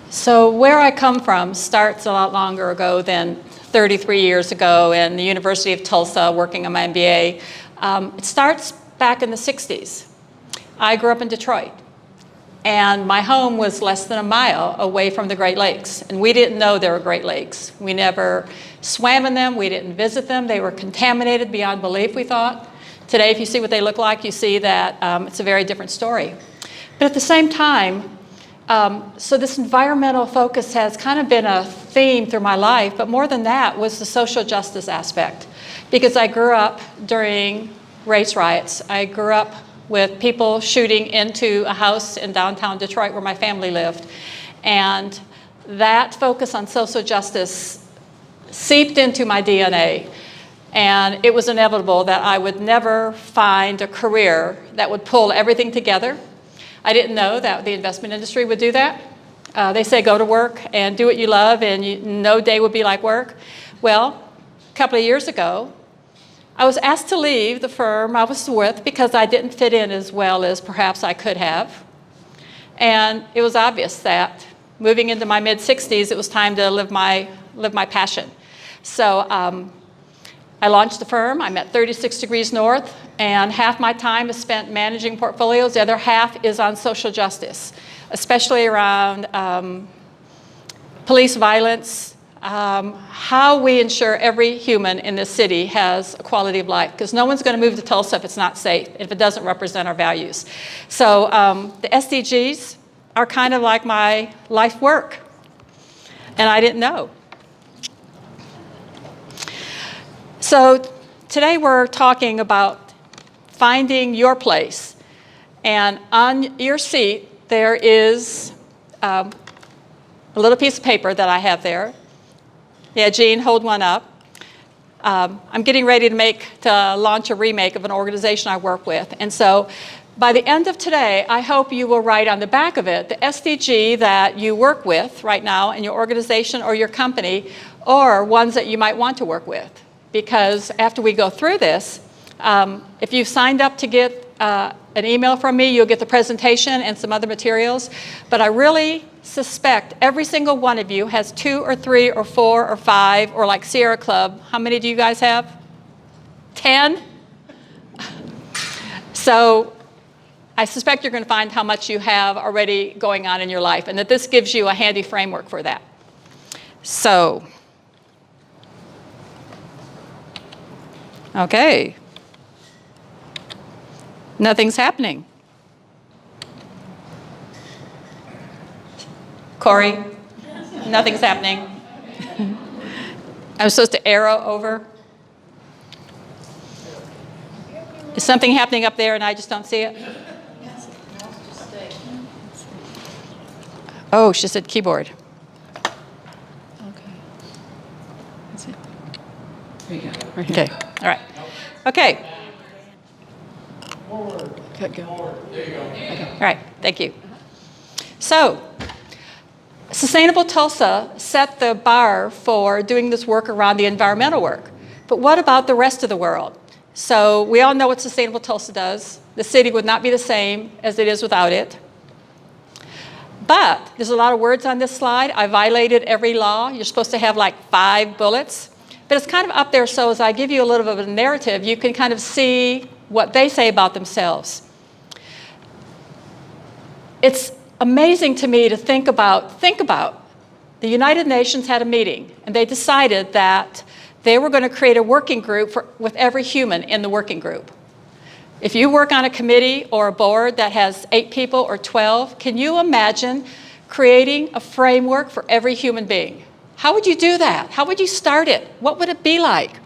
So where I come from starts a lot longer ago than 33 years ago in the University of Tulsa working on my MBA. It starts back in the 60s. I grew up in Detroit, and my home was less than a mile away from the Great Lakes, and we didn't know there were Great Lakes. We never swam in them, we didn't visit them. They were contaminated beyond belief, we thought. Today, if you see what they look like, you see that it's a very different story. But at the same time, so this environmental focus has kind of been a theme through my life, but more than that was the social justice aspect. Because I grew up during race riots. I grew up with people shooting into a house in downtown Detroit where my family lived. And that focus on social justice seeped into my DNA. And it was inevitable that I would never find a career that would pull everything together. I didn't know that the investment industry would do that. They say go to work and do what you love and no day would be like work. Well, a couple of years ago, I was asked to leave the firm I was with because I didn't fit in as well as perhaps I could have. And it was obvious that moving into my mid-60s, it was time to live my passion. So I launched the firm. I'm at 36 Degrees North, and half my time is spent managing portfolios. The other half is on social justice, especially around police violence, how we ensure every human in this city has a quality of life, because no one's going to move to Tulsa if it's not safe, if it doesn't represent our values. So the SDGs are kind of like my life work, and I didn't know. So today we're talking about finding your place. And on your seat, there is a little piece of paper that I have there. Yeah, Jean, hold one up. I'm getting ready to launch a remake of an organization I work with. And so by the end of today, I hope you will write on the back of it the SDG that you work with right now in your organization or your company, or ones that you might want to work with. Because after we go through this, if you've signed up to get an email from me, you'll get the presentation and some other materials. But I really suspect every single one of you has 2 or 3 or 4 or 5, or like Sierra Club. How many do you guys have? 10? So I suspect you're going to find how much you have already going on in your life, and that this gives you a handy framework for that. So, okay. Nothing's happening. Corey, nothing's happening. I'm supposed to arrow over. Is something happening up there and I just don't see it? Oh, she said keyboard. Okay. That's it. There you go. Right here. Okay. All right. Okay. Good, go. There you go. Okay. All right. Thank you. So, Sustainable Tulsa set the bar for doing this work around the environmental work. But what about the rest of the world? So we all know what Sustainable Tulsa does. The city would not be the same as it is without it. But there's a lot of words on this slide. I violated every law. You're supposed to have like 5 bullets. But it's kind of up there, so as I give you a little bit of a narrative, you can kind of see what they say about themselves. It's amazing to me to think about the United Nations had a meeting, and they decided that they were going to create a working group with every human in the working group. If you work on a committee or a board that has 8 people or 12, can you imagine creating a framework for every human being? How would you do that? How would you start it? What would it be like?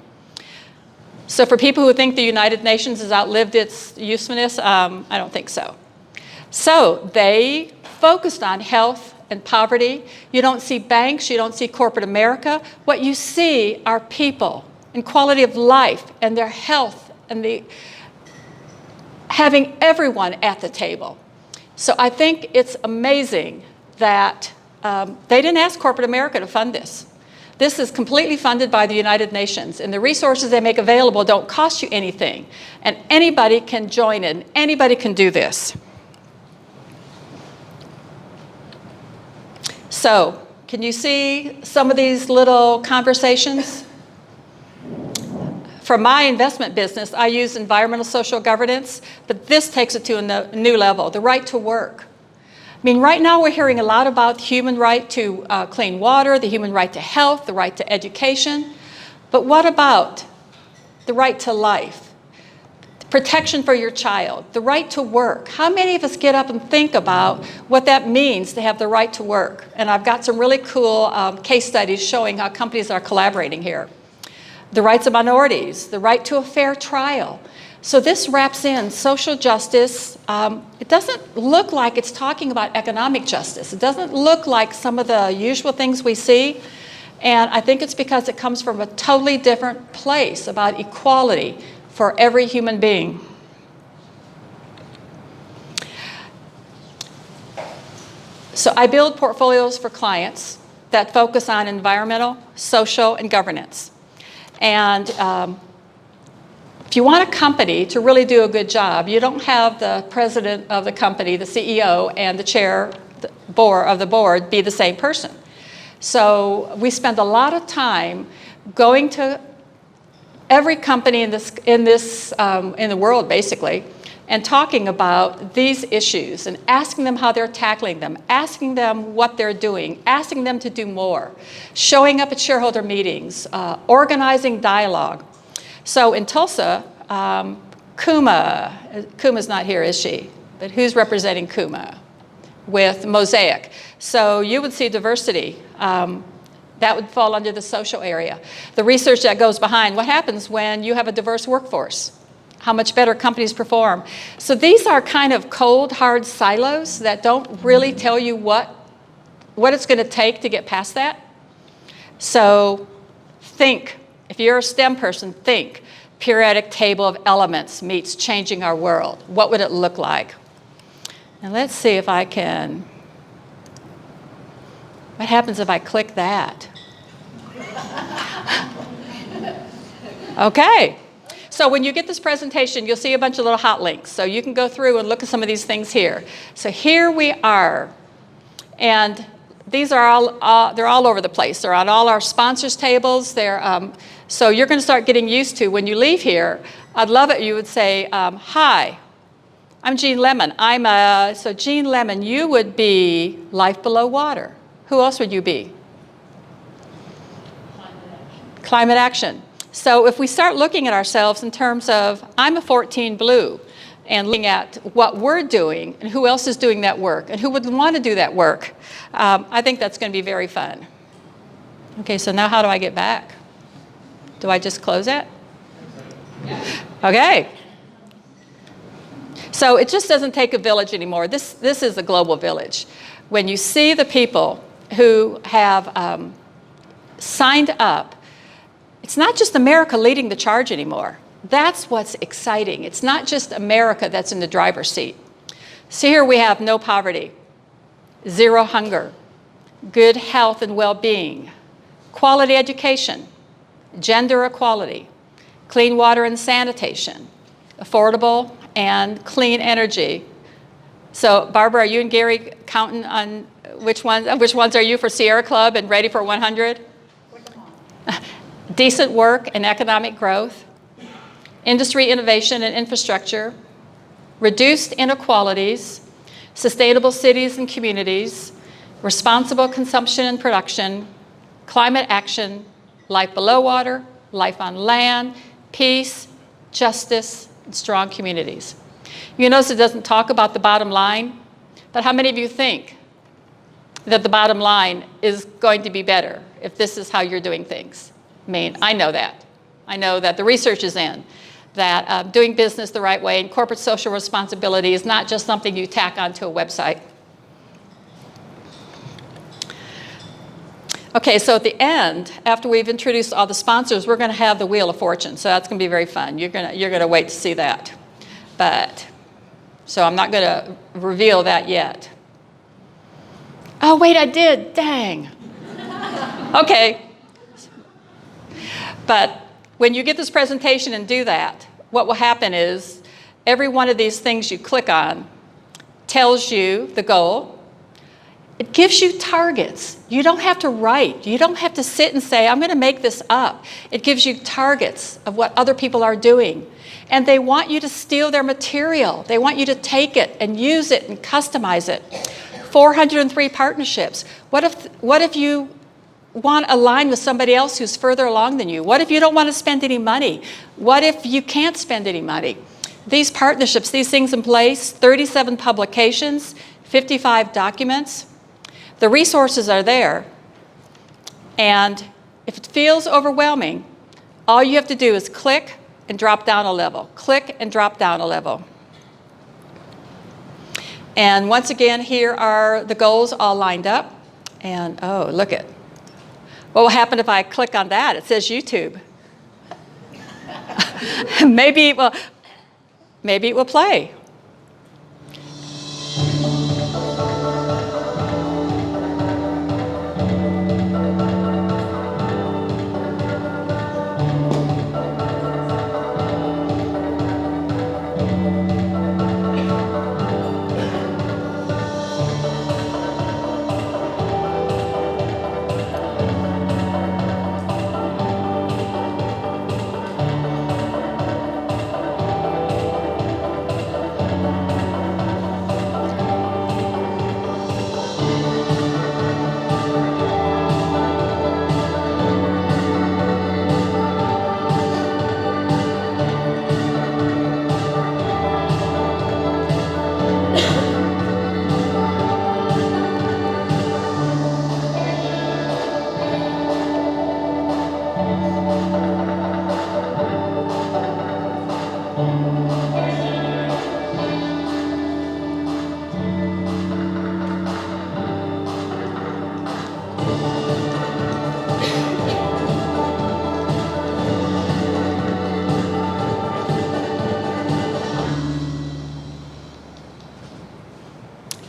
So for people who think the United Nations has outlived its usefulness, I don't think so. So they focused on health and poverty. You don't see banks, you don't see corporate America. What you see are people and quality of life and their health and having everyone at the table. So I think it's amazing that they didn't ask corporate America to fund this. This is completely funded by the United Nations, and the resources they make available don't cost you anything. And anybody can join in, anybody can do this. So, can you see some of these little conversations? For my investment business, I use environmental social governance, but this takes it to a new level, the right to work. I mean, right now we're hearing a lot about the human right to clean water, the human right to health, the right to education. But what about the right to life, protection for your child, the right to work? How many of us get up and think about what that means to have the right to work? And I've got some really cool case studies showing how companies are collaborating here. The rights of minorities, the right to a fair trial. So this wraps in social justice. It doesn't look like it's talking about economic justice. It doesn't look like some of the usual things we see. And I think it's because it comes from a totally different place about equality for every human being. So I build portfolios for clients that focus on environmental, social, and governance. And if you want a company to really do a good job, you don't have the president of the company, the CEO, and the chair of the board be the same person. So we spend a lot of time going to every company in the world, basically, and talking about these issues and asking them how they're tackling them, asking them what they're doing, asking them to do more, showing up at shareholder meetings, organizing dialogue. So in Tulsa, Kuma's not here, is she? But who's representing Kuma with Mosaic? So you would see diversity. That would fall under the social area. The research that goes behind what happens when you have a diverse workforce, how much better companies perform. So these are kind of cold, hard silos that don't really tell you what it's going to take to get past that. So think, if you're a STEM person, think periodic table of elements meets changing our world. What would it look like? And let's see if I can. What happens if I click that? Okay. So when you get this presentation, you'll see a bunch of little hot links. So you can go through and look at some of these things here. So here we are. And these are they're all over the place. They're on all our sponsors' tables. So you're going to start getting used to, when you leave here, I'd love it you would say, hi, I'm Jean Lemon. So Jean Lemon, you would be Life Below Water. Who else would you be? Climate action. So if we start looking at ourselves in terms of, I'm a 14 Blue, and looking at what we're doing and who else is doing that work and who would want to do that work, I think that's going to be very fun. Okay, so now how do I get back? Do I just close it? Okay. So it just doesn't take a village anymore. This is a global village. When you see the people who have signed up, it's not just America leading the charge anymore. That's what's exciting. It's not just America that's in the driver's seat. So here we have no poverty, zero hunger, good health and well-being, quality education, gender equality, clean water and sanitation, affordable and clean energy. So Barbara, are you and Gary counting on which ones are you for Sierra Club and Ready for 100? Decent work and economic growth, industry innovation and infrastructure, reduced inequalities, sustainable cities and communities, responsible consumption and production, climate action, life below water, life on land, peace, justice, and strong communities. You notice it doesn't talk about the bottom line, but how many of you think that the bottom line is going to be better if this is how you're doing things? I mean, I know that. I know that the research is in, that doing business the right way and corporate social responsibility is not just something you tack onto a website. Okay, so at the end, after we've introduced all the sponsors, we're going to have the Wheel of Fortune. So that's going to be very fun. You're going to wait to see that. So I'm not going to reveal that yet. Oh, wait, I did. Dang. Okay. But when you get this presentation and do that, what will happen is every one of these things you click on tells you the goal. It gives you targets. You don't have to write. You don't have to sit and say, I'm going to make this up. It gives you targets of what other people are doing. And they want you to steal their material. They want you to take it and use it and customize it. 403 partnerships. What if you want to align with somebody else who's further along than you? What if you don't want to spend any money? What if you can't spend any money? These partnerships, these things in place, 37 publications, 55 documents. The resources are there. And if it feels overwhelming, all you have to do is click and drop down a level. Click and drop down a level. And once again, here are the goals all lined up. And oh, look at. What will happen if I click on that? It says YouTube. maybe it will play.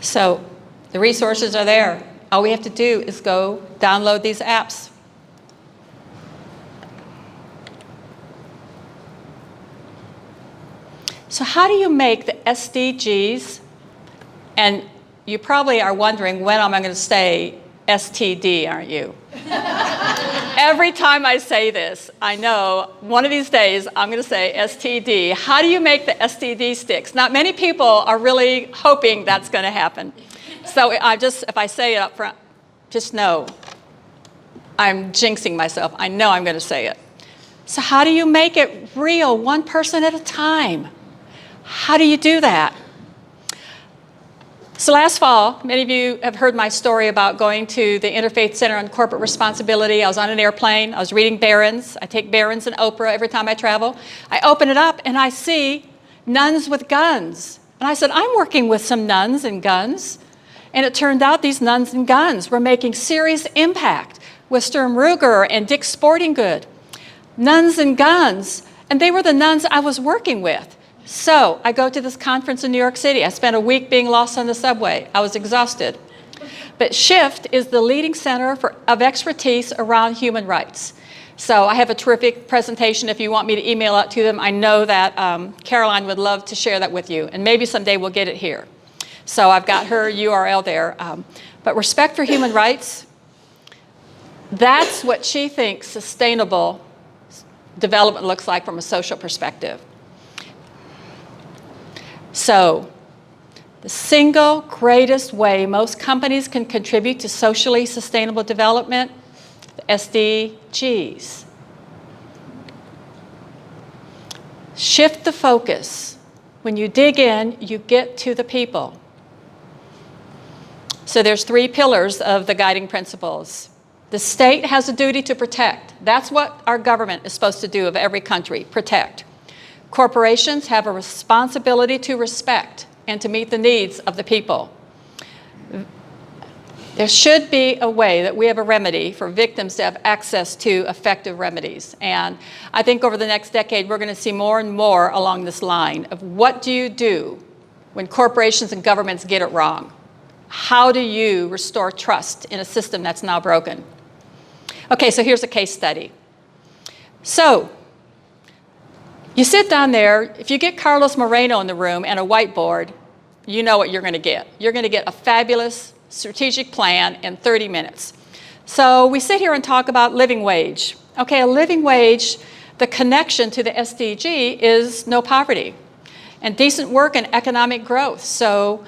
So the resources are there. All we have to do is go download these apps. So how do you make the SDGs, and you probably are wondering when am I going to say STD, aren't you? Every time I say this, I know one of these days I'm going to say STD. How do you make the STD sticks? Not many people are really hoping that's going to happen. So if I say it up front, just know I'm jinxing myself. I know I'm going to say it. So how do you make it real, one person at a time? How do you do that? So last fall, many of you have heard my story about going to the Interfaith Center on Corporate Responsibility. I was on an airplane. I was reading Barron's. I take Barron's and Oprah every time I travel. I open it up and I see nuns with guns. And I said, I'm working with some nuns and guns. And it turned out these nuns and guns were making serious impact with Sturm Ruger and Dick's Sporting Good. Nuns and guns. And they were the nuns I was working with. So I go to this conference in New York City. I spent a week being lost on the subway. I was exhausted. But SHIFT is the leading center of expertise around human rights. So I have a terrific presentation if you want me to email it to them. I know that Caroline would love to share that with you, and maybe someday we'll get it here. So I've got her URL there. But respect for human rights, that's what she thinks sustainable development looks like from a social perspective. So, the single greatest way most companies can contribute to socially sustainable development, the SDGs. Shift the focus. When you dig in, you get to the people. So there's 3 pillars of the guiding principles. The state has a duty to protect. That's what our government is supposed to do of every country, protect. Corporations have a responsibility to respect and to meet the needs of the people. There should be a way that we have a remedy for victims to have access to effective remedies. And I think over the next decade, we're going to see more and more along this line of what do you do when corporations and governments get it wrong? How do you restore trust in a system that's now broken? Okay, so here's a case study. So, you sit down there, if you get Carlos Moreno in the room and a whiteboard, you know what you're going to get. You're going to get a fabulous strategic plan in 30 minutes. So we sit here and talk about living wage. Okay, a living wage, the connection to the SDG is no poverty and decent work and economic growth. So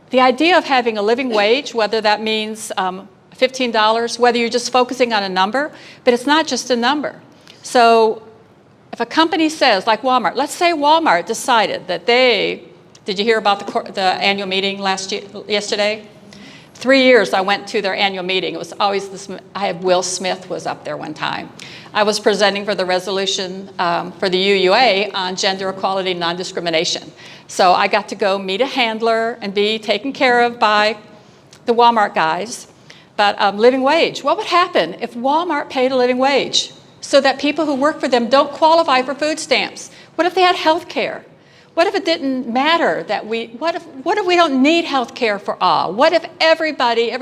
the idea of having a living wage, whether that means $15, whether you're just focusing on a number, but it's not just a number. So if a company says, like Walmart, let's say Walmart decided that did you hear about the annual meeting yesterday? 3 years I went to their annual meeting. It was always Will Smith was up there one time. I was presenting for the resolution for the UUA on gender equality and non-discrimination. So I got to go meet a handler and be taken care of by the Walmart guys. But living wage, what would happen if Walmart paid a living wage so that people who work for them don't qualify for food stamps? What if they had health care? What if it didn't matter that what if we don't need health care for all? What if every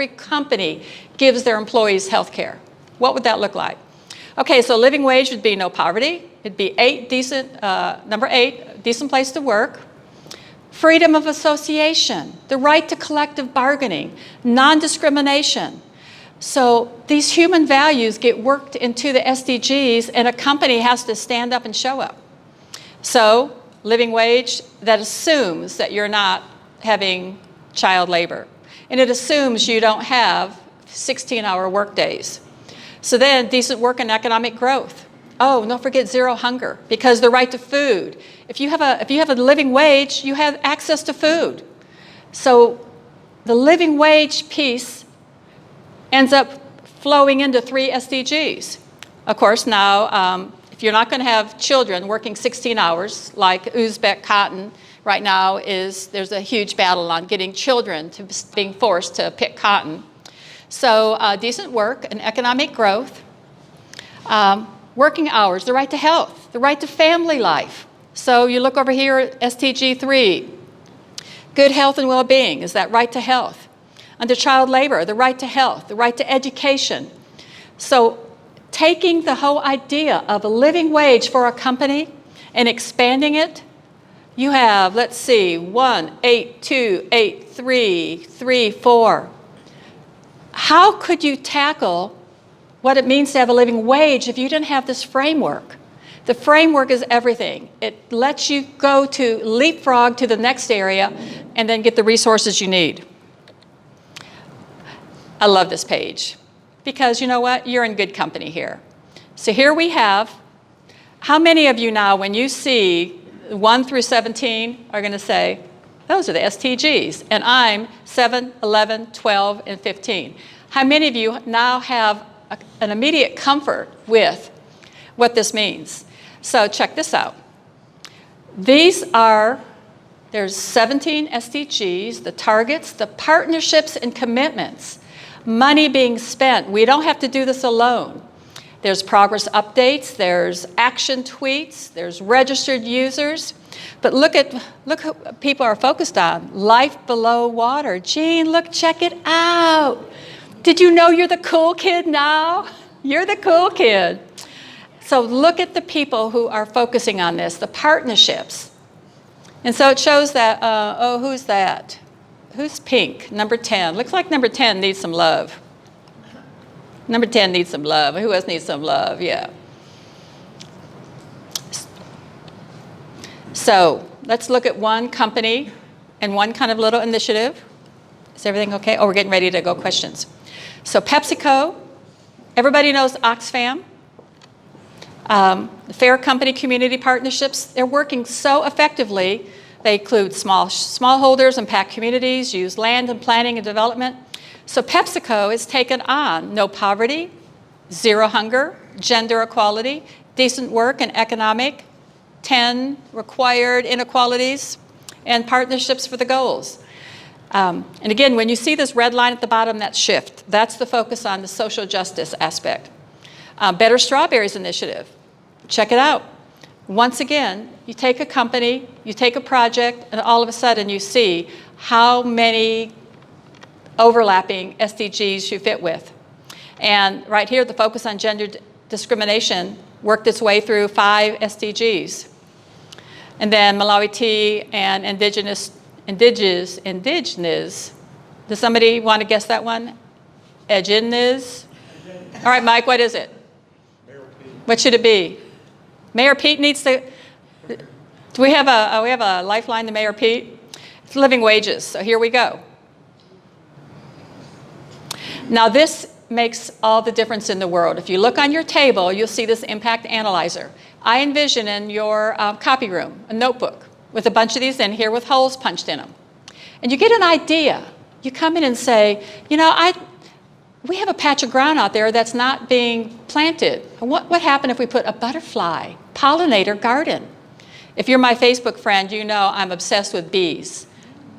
company gives their employees health care? What would that look like? Okay, so living wage would be no poverty. It'd be number 8, decent place to work. Freedom of association, the right to collective bargaining, non-discrimination. So these human values get worked into the SDGs, and a company has to stand up and show up. So living wage, that assumes that you're not having child labor. And it assumes you don't have 16-hour work days. So then decent work and economic growth. Oh, don't forget zero hunger, because the right to food. If you have a living wage, you have access to food. So the living wage piece ends up flowing into 3 SDGs. Of course, now, if you're not going to have children working 16 hours, like Uzbek cotton right now there's a huge battle on getting children to being forced to pick cotton. So decent work and economic growth, working hours, the right to health, the right to family life. So you look over here at SDG 3, good health and well-being is that right to health. Under child labor, the right to health, the right to education. So taking the whole idea of a living wage for a company and expanding it, you have, let's see, 1, 8, 2, 8, 3, 3, 4. How could you tackle what it means to have a living wage if you didn't have this framework? The framework is everything. It lets you go to leapfrog to the next area and then get the resources you need. I love this page. Because you know what? You're in good company here. So here we have, how many of you now, when you see 1 through 17, are going to say, those are the SDGs, and I'm 7, 11, 12, and 15. How many of you now have an immediate comfort with what this means? So check this out. There's 17 SDGs, the targets, the partnerships and commitments. Money being spent. We don't have to do this alone. There's progress updates, there's action tweets, there's registered users. But look who people are focused on. Life below water. Gene, look, check it out. Did you know you're the cool kid now? You're the cool kid. So look at the people who are focusing on this, the partnerships. And so it shows that, who's that? Who's pink? Number 10. Looks like number 10 needs some love. Number 10 needs some love. Who else needs some love? Yeah. So let's look at one company and one kind of little initiative. Is everything okay? Oh, we're getting ready to go questions. So PepsiCo, everybody knows Oxfam. The Fair Company Community Partnerships, they're working so effectively. They include smallholders and packed communities, use land and planning and development. So PepsiCo has taken on no poverty, zero hunger, gender equality, decent work and economic, 10 required inequalities, and partnerships for the goals. And again, when you see this red line at the bottom, that's shift. That's the focus on the social justice aspect. Better Strawberries Initiative. Check it out. Once again, you take a company, you take a project, and all of a sudden you see how many overlapping SDGs you fit with. And right here, the focus on gender discrimination worked its way through 5 SDGs. And then Malawi Tea and indigenous Does somebody want to guess that one? Agendas? All right, Mike, what is it? What should it be? Mayor Pete needs to, do we have a lifeline to Mayor Pete? It's living wages, so here we go. Now this makes all the difference in the world. If you look on your table, you'll see this impact analyzer. I envision in your copy room a notebook with a bunch of these in here with holes punched in them. And you get an idea. You come in and say, you know, we have a patch of ground out there that's not being planted. What happened if we put a butterfly pollinator garden? If you're my Facebook friend, you know I'm obsessed with bees.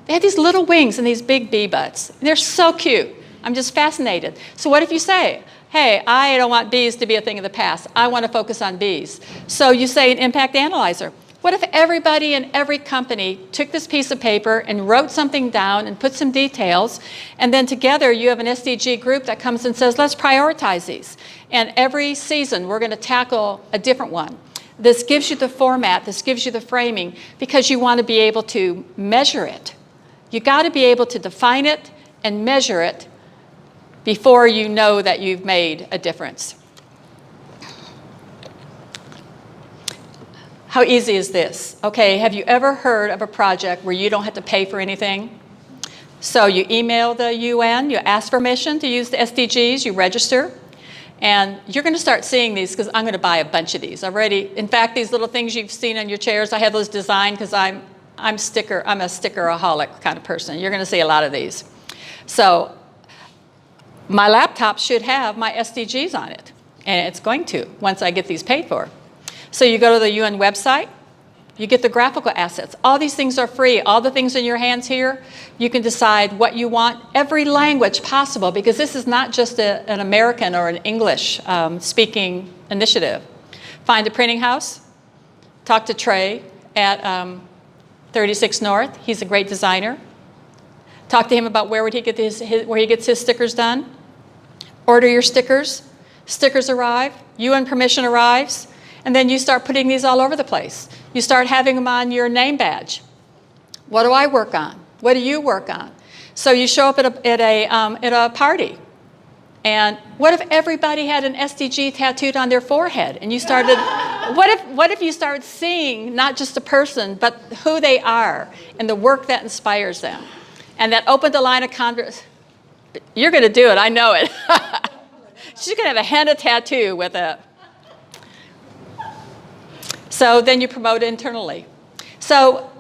They have these little wings and these big bee butts. They're so cute. I'm just fascinated. So what if you say, hey, I don't want bees to be a thing of the past. I want to focus on bees. So you say an impact analyzer. What if everybody in every company took this piece of paper and wrote something down and put some details, and then together you have an SDG group that comes and says, let's prioritize these. And every season we're going to tackle a different one. This gives you the format, this gives you the framing, because you want to be able to measure it. You got to be able to define it and measure it before you know that you've made a difference. How easy is this? Okay, have you ever heard of a project where you don't have to pay for anything? So you email the UN, you ask permission to use the SDGs, you register, and you're going to start seeing these because I'm going to buy a bunch of these already. In fact, these little things you've seen on your chairs, I have those designed because I'm a stickeraholic kind of person. You're going to see a lot of these. So my laptop should have my SDGs on it, and it's going to once I get these paid for. So you go to the UN website, you get the graphical assets. All these things are free. All the things in your hands here, you can decide what you want, every language possible, because this is not just an American or an English speaking initiative. Find a printing house, talk to Trey at 36 North. He's a great designer. Talk to him about where he gets his stickers done. Order your stickers. Stickers arrive. UN permission arrives. And then you start putting these all over the place. You start having them on your name badge. What do I work on? What do you work on? So you show up at a party. And what if everybody had an SDG tattooed on their forehead? And you started, what if you start seeing not just a person, but who they are and the work that inspires them? And that opened the line of converse. You're going to do it, I know it. She's going to have a henna tattoo with a... So then you promote it internally. So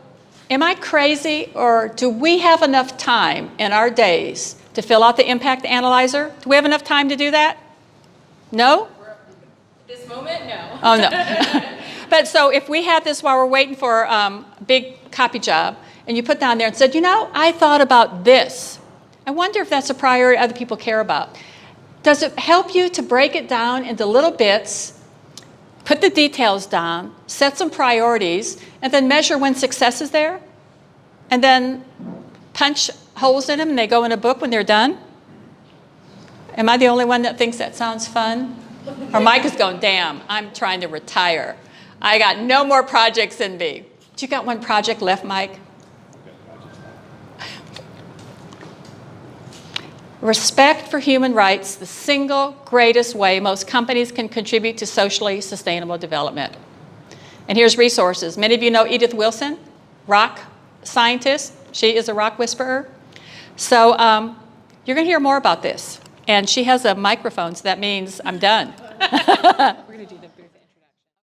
am I crazy, or do we have enough time in our days to fill out the impact analyzer? Do we have enough time to do that? No? This moment, no. Oh, no. But so if we had this while we're waiting for a big copy job, and you put down there and said, you know, I thought about this. I wonder if that's a priority other people care about. Does it help you to break it down into little bits, put the details down, set some priorities, and then measure when success is there? And then punch holes in them and they go in a book when they're done? Am I the only one that thinks that sounds fun? Or Mike is going, damn, I'm trying to retire. I got no more projects in me. You got one project left, Mike? Respect for human rights, the single greatest way most companies can contribute to socially sustainable development. And here's resources. Many of you know Edith Wilson, rock scientist. She is a rock whisperer. So you're going to hear more about this. And she has a microphone, so that means I'm done. We're going to do the booth intro.